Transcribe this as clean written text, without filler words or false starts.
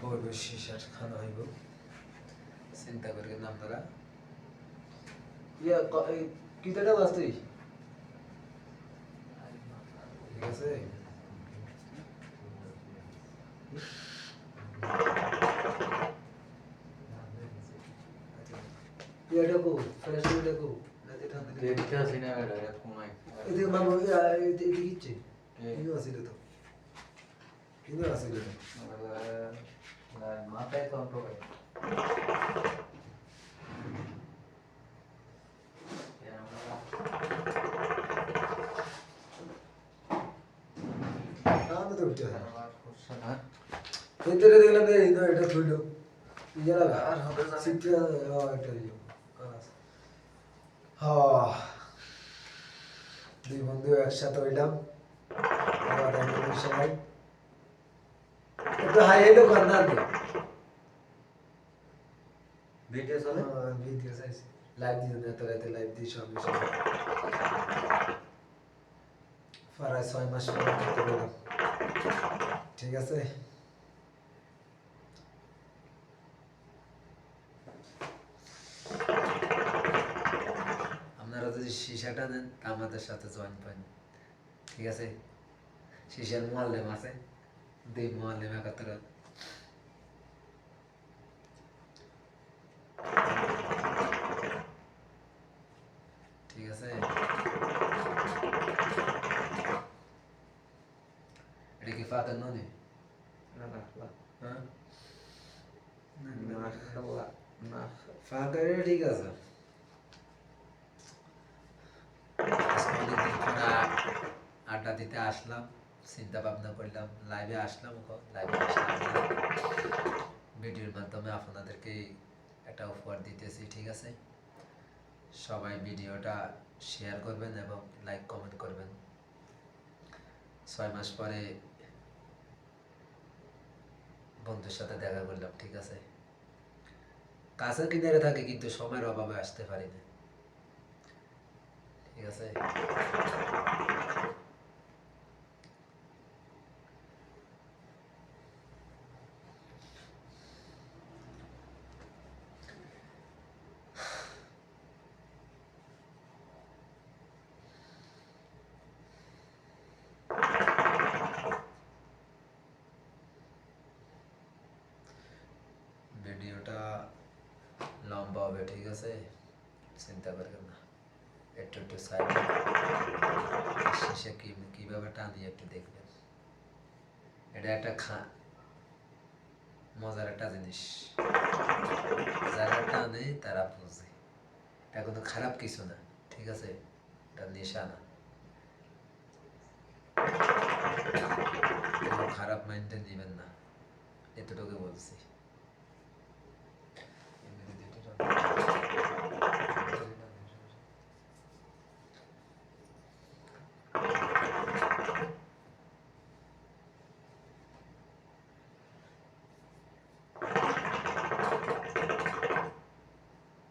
বলবো শিশার খানা হইব চিন্তা করে নাম ধরা কিতাটা বাস তুই ঠিক আছে এটা কো ফ্রেশ এটা কো দেখতে আসি না এটা কোনাই এদিকে মামু এদিকে ইচ্ছে কিনো আছে তো কিনো আছে তো মাথায় তো অন্ত ভাই আমি তো উঠে ভিতরে দেখলাম যে এটা থইলো ইয়ারা আর হবে সিটটা এটা দিও হ্যাঁ দুই বন্ধু একসাথে হইলাম আবার একসাথে সবাই একটু হাই হেডও কর না ভিডিও চলে ভিডিও চাইছি লাইভ দিও না তো রাতে লাইভ দিই সব প্রায় 6 মাস পর করতে গেলাম ঠিক আছে আপনারা যদি শিশাটা নেন আমাদের সাথে জয়েন পান ঠিক আছে শিশার মোয়াল্লেম আছে দুই মোয়াল্লেম একাত্তর ঠিক আছে এটা কি ফাতের ননি হ্যাঁ ফাঁকা ঠিক আছে আড্ডা দিতে আসলাম চিন্তা ভাবনা করলাম লাইভে আসলাম ভিডিওর মাধ্যমে আপনাদেরকে একটা উপহার দিতেছি ঠিক আছে সবাই ভিডিওটা শেয়ার করবেন এবং লাইক কমেন্ট করবেন 6 মাস পরে বন্ধুর সাথে দেখা করলাম ঠিক আছে কাছে কিনারে থাকে কিন্তু সময়ের অভাবে আসতে পারি না ঠিক আছে ভিডিওটা লম্বা হবে ঠিক আছে চিন্তা করবেন না একটু একটু সাইড শেষে কিভাবে টানি একটু দেখবেন এটা একটা মজার একটা জিনিস যারা টানে তারা বুঝে এটা কোনো খারাপ কিছু না ঠিক আছে এটা নেশা না খারাপ মাইন্ডে নেবেন না এতটুকু বলছি